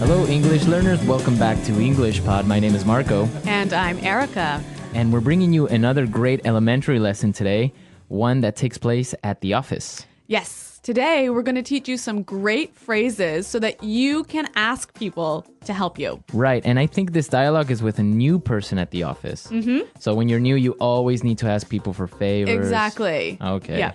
Hello, English learners. Welcome back to English Pod. My name is Marco. And I'm Erica. And we're bringing you another great elementary lesson today, one that takes place at the office. Yes, today we're going to teach you some great phrases so that you can ask people to help you. Right, and I think this dialogue is with a new person at the office. Mm-hmm. So when you're new, you always need to ask people for favors. Exactly. Okay. Yeah.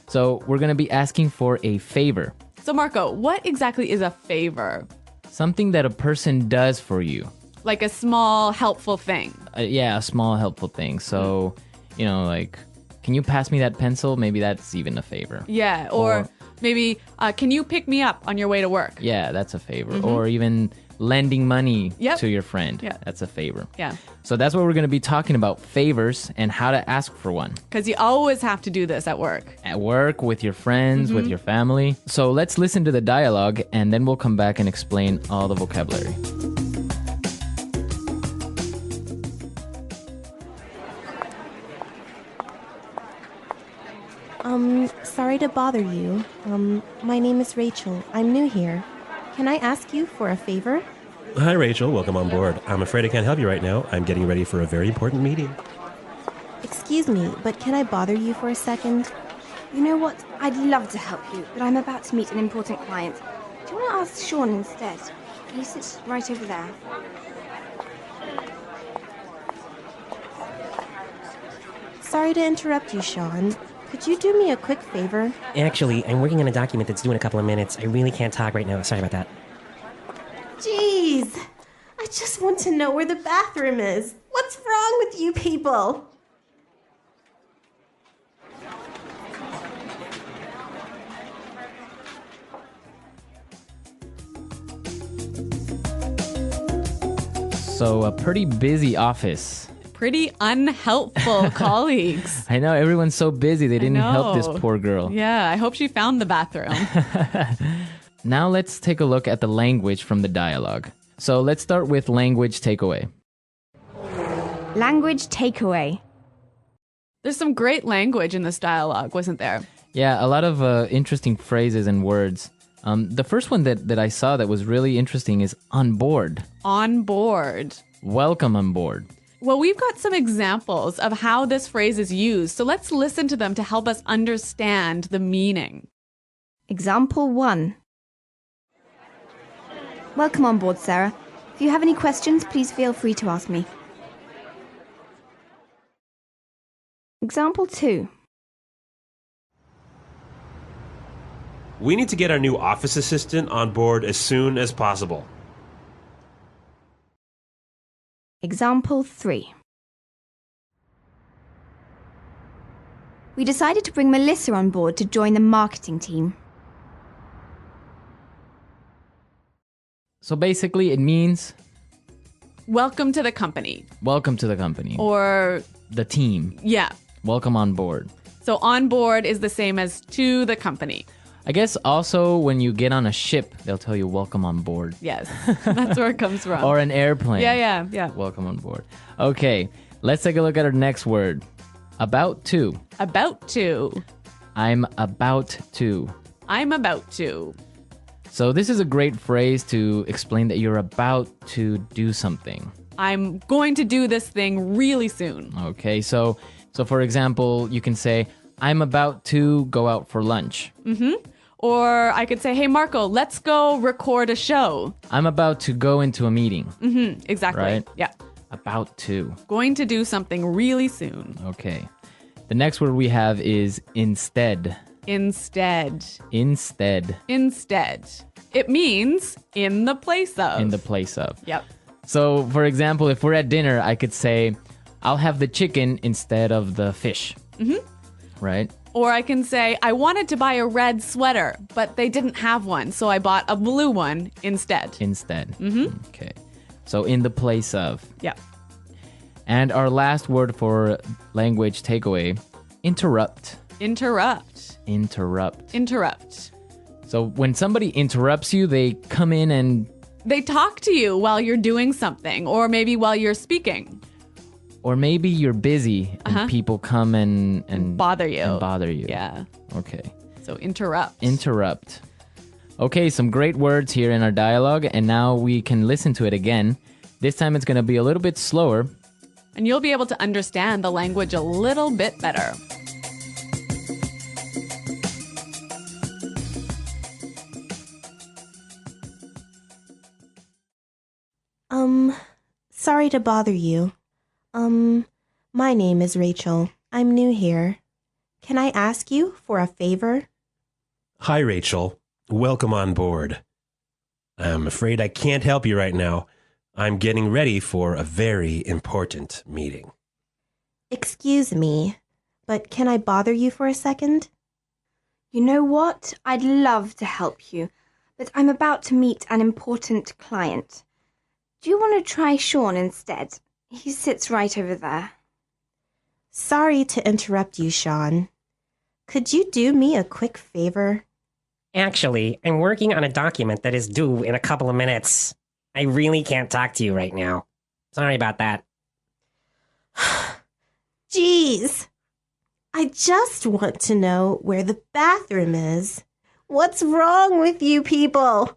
So we're going to be asking for a favor. So Marco, what exactly is a favor? Something that a person does for you. Like a small, helpful thing. Yeah, a small helpful thing. So, like, can you pass me that pencil? Maybe that's even a favor. Yeah, or maybe, can you pick me up on your way to work? Yeah, that's a favor. Mm-hmm. Or even lending money to your friend. Yeah. That's a favor. Yeah. So that's what we're going to be talking about, favors and how to ask for one. Because you always have to do this at work. At work, with your friends, with your family. So let's listen to the dialogue and then we'll come back and explain all the vocabulary. Sorry to bother you. My name is Rachel. I'm new here. Can I ask you for a favor? Hi, Rachel. Welcome on board. I'm afraid I can't help you right now. I'm getting ready for a very important meeting. Excuse me, but can I bother you for a second? You know what? I'd love to help you, but I'm about to meet an important client. Do you want to ask Sean instead? He sits right over there. Sorry to interrupt you, Sean. Could you do me a quick favor? Actually, I'm working on a document that's due in a couple of minutes. I really can't talk right now. Sorry about that. Jeez! I just want to know where the bathroom is. What's wrong with you people? So a pretty busy office. Pretty unhelpful colleagues. I know, everyone's so busy they didn't help this poor girl. Yeah, I hope she found the bathroom. Now let's take a look at the language from the dialogue. So let's start with language takeaway. Language takeaway. There's some great language in this dialogue, wasn't there? Yeah, a lot of interesting phrases and words. The first one that I saw that was really interesting is on board. On board. Welcome on board. Well, we've got some examples of how this phrase is used, so let's listen to them to help us understand the meaning. Example 1. Welcome on board, Sarah. If you have any questions, please feel free to ask me. Example 2. We need to get our new office assistant on board as soon as possible. Example 3. We decided to bring Melissa on board to join the marketing team. So basically it means Welcome to the company. welcome to the company. Or, the team. yeah. Welcome on board. So on board is the same as to the company. I guess also when you get on a ship, they'll tell you welcome on board. Yes, that's where it comes from. Or an airplane. Yeah. Welcome on board. Okay, let's take a look at our next word. About to. About to. I'm about to. I'm about to. So this is a great phrase to explain that you're about to do something. I'm going to do this thing really soon. Okay, so for example, you can say, I'm about to go out for lunch. Mm-hmm. Or I could say, hey, Marco, let's go record a show. I'm about to go into a meeting. Mm-hmm. Exactly. Right? Yeah. About to. Going to do something really soon. Okay. The next word we have is instead. Instead. Instead. Instead. It means in the place of. In the place of. Yep. So, for example, if we're at dinner, I could say, I'll have the chicken instead of the fish. Mm-hmm. Right? Or I can say, I wanted to buy a red sweater, but they didn't have one, so I bought a blue one instead. Instead. Mm-hmm. Okay. So in the place of. Yeah. And our last word for language takeaway, interrupt. Interrupt. Interrupt. Interrupt. So when somebody interrupts you, they come in and... They talk to you while you're doing something, or maybe while you're speaking. Or maybe you're busy and people come and bother you. And bother you. Yeah. Okay. So interrupt. Interrupt. Okay, some great words here in our dialogue, and now we can listen to it again. This time it's going to be a little bit slower. And you'll be able to understand the language a little bit better. Sorry to bother you. My name is Rachel. I'm new here. Can I ask you for a favor? Hi, Rachel. Welcome on board. I'm afraid I can't help you right now. I'm getting ready for a very important meeting. Excuse me, but can I bother you for a second? You know what? I'd love to help you, but I'm about to meet an important client. Do you want to try Sean instead? He sits right over there. Sorry to interrupt you, Sean. Could you do me a quick favor? Actually, I'm working on a document that is due in a couple of minutes. I really can't talk to you right now. Sorry about that. Jeez. I just want to know where the bathroom is. What's wrong with you people?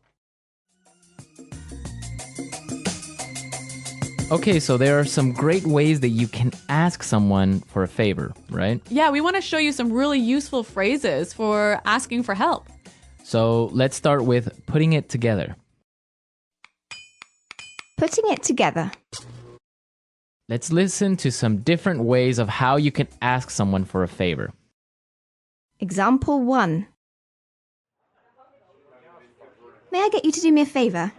Okay, so there are some great ways that you can ask someone for a favor, right? Yeah, we want to show you some really useful phrases for asking for help. So let's start with putting it together. Putting it together. Let's listen to some different ways of how you can ask someone for a favor. Example 1. May I get you to do me a favor?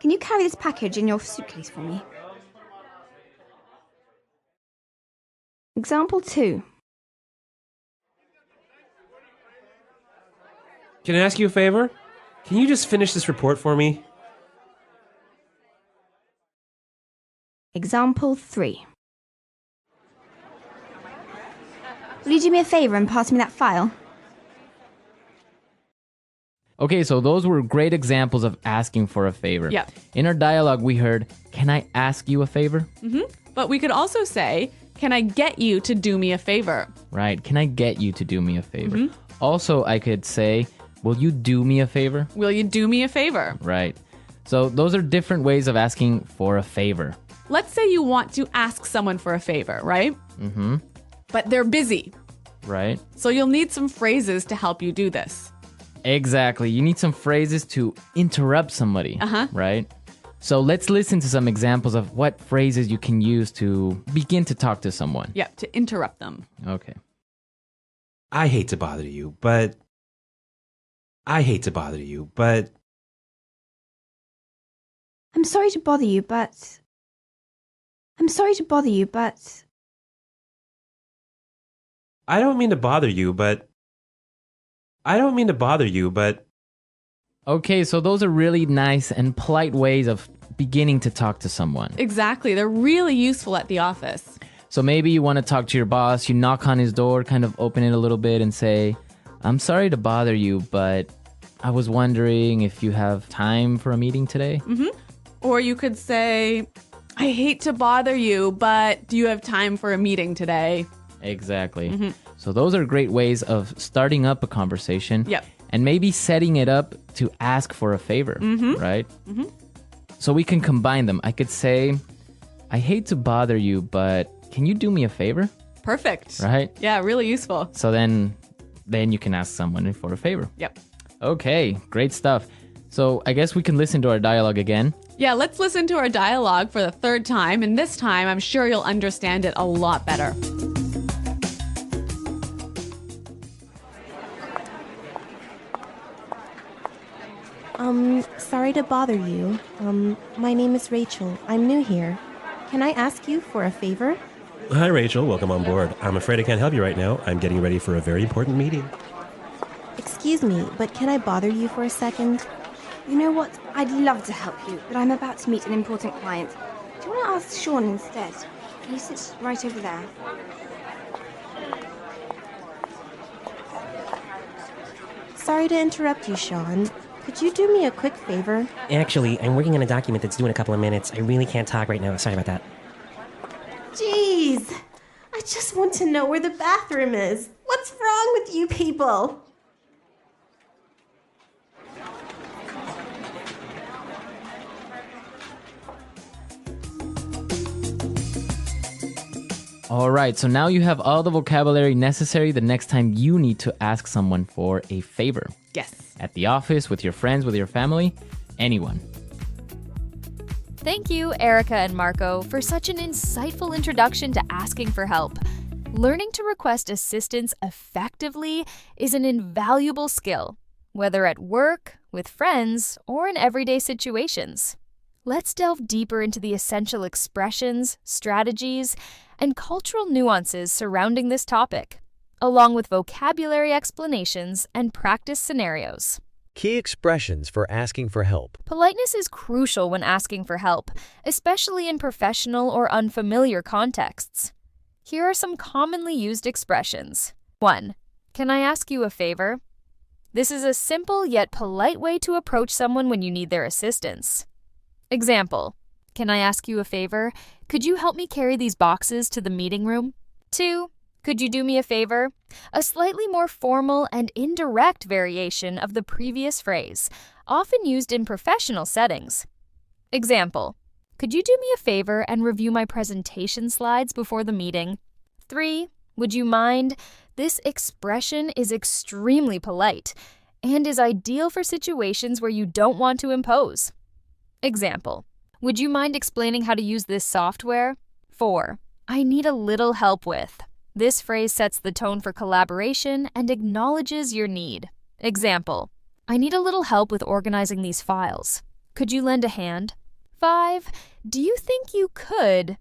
Can you carry this package in your suitcase for me? Example 2. Can I ask you a favor? Can you just finish this report for me? Example 3. Will you do me a favor and pass me that file? Okay, so those were great examples of asking for a favor. Yeah. In our dialogue, we heard, "Can I ask you a favor?" But we could also say, can I get you to do me a favor? Right. Can I get you to do me a favor? Also, I could say, "Will you do me a favor?" Will you do me a favor? Right. So those are different ways of asking for a favor. Let's say you want to ask someone for a favor, right? Mm-hmm. But they're busy. Right. So you'll need some phrases to help you do this. Exactly. You need some phrases to interrupt somebody. Right? So let's listen to some examples of what phrases you can use to begin to talk to someone. Yeah, to interrupt them. Okay. I hate to bother you, but... I'm sorry to bother you, but... I don't mean to bother you, but... Okay, so those are really nice and polite ways of beginning to talk to someone. Exactly. They're really useful at the office. So maybe you want to talk to your boss, you knock on his door, kind of open it a little bit and say, "I'm sorry to bother you, but I was wondering if you have time for a meeting today?" Or you could say, "I hate to bother you, but do you have time for a meeting today?" Exactly. So those are great ways of starting up a conversation. Yep. And maybe setting it up to ask for a favor, right? So we can combine them. I could say, "I hate to bother you, but can you do me a favor?" Perfect. Right? Yeah, really useful. So then you can ask someone for a favor. Yep. Okay, great stuff. So I guess we can listen to our dialogue again. Yeah, let's listen to our dialogue for the third time, and this time I'm sure you'll understand it a lot better. Sorry to bother you. My name is Rachel. I'm new here. Can I ask you for a favor? Hi, Rachel. Welcome on board. I'm afraid I can't help you right now. I'm getting ready for a very important meeting. Excuse me, but can I bother you for a second? You know what? I'd love to help you, but I'm about to meet an important client. Do you want to ask Sean instead? He sits right over there. Sorry to interrupt you, Sean. Could you do me a quick favor? Actually, I'm working on a document that's due in a couple of minutes. I really can't talk right now. Sorry about that. Jeez. I just want to know where the bathroom is. What's wrong with you people? All right, so now you have all the vocabulary necessary the next time you need to ask someone for a favor. Yes. At the office, with your friends, with your family, anyone. Thank you, Erica and Marco, for such an insightful introduction to asking for help. Learning to request assistance effectively is an invaluable skill, whether at work, with friends, or in everyday situations. Let's delve deeper into the essential expressions, strategies, and cultural nuances surrounding this topic, along with vocabulary explanations and practice scenarios. Key expressions for asking for help. Politeness is crucial when asking for help, especially in professional or unfamiliar contexts. Here are some commonly used expressions. 1. Can I ask you a favor? This is a simple yet polite way to approach someone when you need their assistance. Example, can I ask you a favor? Could you help me carry these boxes to the meeting room? 2. Could you do me a favor? A slightly more formal and indirect variation of the previous phrase, often used in professional settings. Example, could you do me a favor and review my presentation slides before the meeting? 3. Would you mind? This expression is extremely polite and is ideal for situations where you don't want to impose. Example, would you mind explaining how to use this software? 4. I need a little help with. This phrase sets the tone for collaboration and acknowledges your need. Example, I need a little help with organizing these files. Could you lend a hand? 5. Do you think you could?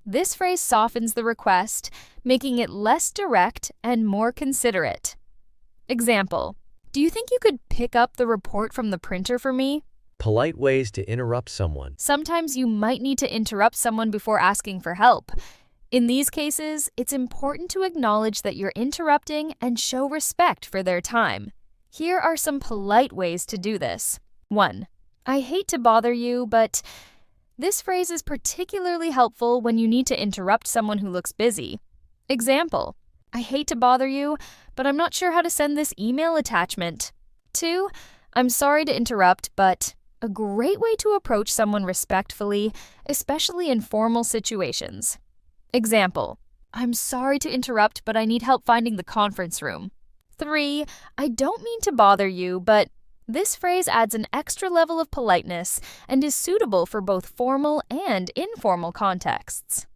This phrase softens the request, making it less direct and more considerate. Example, do you think you could pick up the report from the printer for me? Polite ways to interrupt someone. Sometimes you might need to interrupt someone before asking for help. In these cases, it's important to acknowledge that you're interrupting and show respect for their time. Here are some polite ways to do this. 1. I hate to bother you, but this phrase is particularly helpful when you need to interrupt someone who looks busy. Example, I hate to bother you, but I'm not sure how to send this email attachment. 2. I'm sorry to interrupt, but a great way to approach someone respectfully, especially in formal situations. Example, I'm sorry to interrupt, but I need help finding the conference room. 3. I don't mean to bother you, but this phrase adds an extra level of politeness and is suitable for both formal and informal contexts.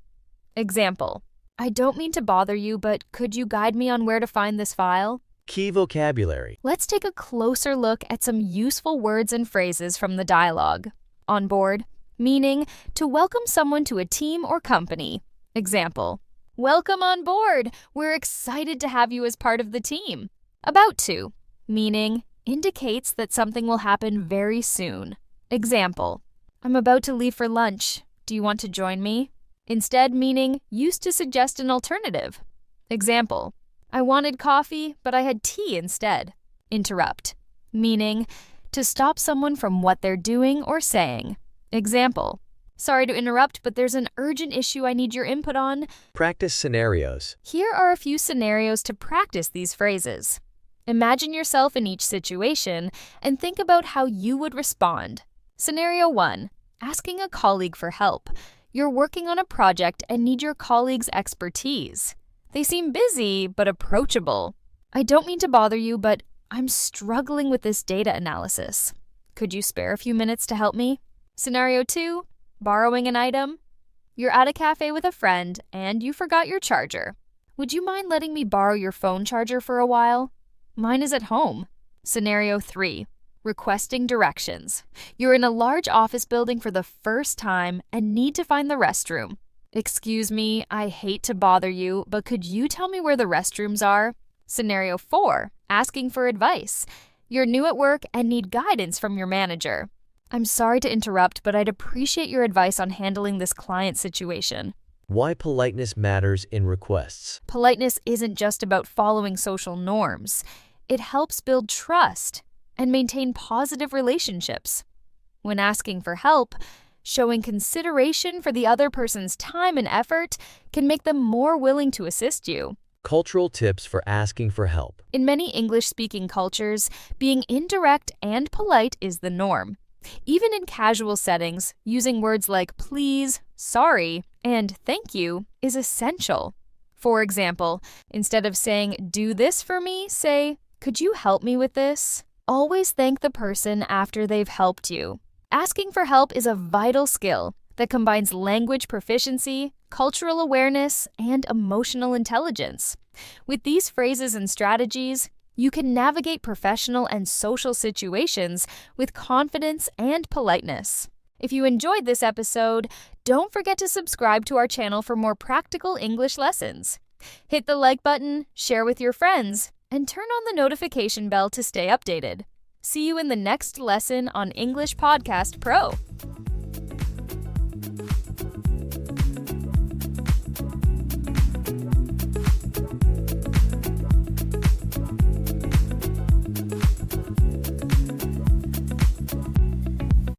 Example, I don't mean to bother you, but could you guide me on where to find this file? Key vocabulary. Let's take a closer look at some useful words and phrases from the dialogue. On board, meaning to welcome someone to a team or company. Example, welcome on board. We're excited to have you as part of the team. About to, meaning indicates that something will happen very soon. Example, I'm about to leave for lunch. Do you want to join me? Instead, meaning used to suggest an alternative. Example, I wanted coffee, but I had tea instead. Interrupt, meaning to stop someone from what they're doing or saying. Example, sorry to interrupt, but there's an urgent issue I need your input on. Practice scenarios. Here are a few scenarios to practice these phrases. Imagine yourself in each situation and think about how you would respond. Scenario 1, asking a colleague for help. You're working on a project and need your colleague's expertise. They seem busy, but approachable. I don't mean to bother you, but I'm struggling with this data analysis. Could you spare a few minutes to help me? Scenario 2, borrowing an item. You're at a cafe with a friend and you forgot your charger. Would you mind letting me borrow your phone charger for a while? Mine is at home. Scenario 3, requesting directions. You're in a large office building for the first time and need to find the restroom. Excuse me, I hate to bother you, but could you tell me where the restrooms are? Scenario 4, asking for advice. You're new at work and need guidance from your manager. I'm sorry to interrupt, but I'd appreciate your advice on handling this client situation. Why politeness matters in requests. Politeness isn't just about following social norms. It helps build trust and maintain positive relationships. When asking for help, showing consideration for the other person's time and effort can make them more willing to assist you. Cultural tips for asking for help. In many English-speaking cultures, being indirect and polite is the norm. Even in casual settings, using words like please, sorry, and thank you is essential. For example, instead of saying, do this for me, say, could you help me with this? Always thank the person after they've helped you. Asking for help is a vital skill that combines language proficiency, cultural awareness, and emotional intelligence. With these phrases and strategies, you can navigate professional and social situations with confidence and politeness. If you enjoyed this episode, don't forget to subscribe to our channel for more practical English lessons. Hit the like button, share with your friends, and turn on the notification bell to stay updated. See you in the next lesson on English Podcast Pro.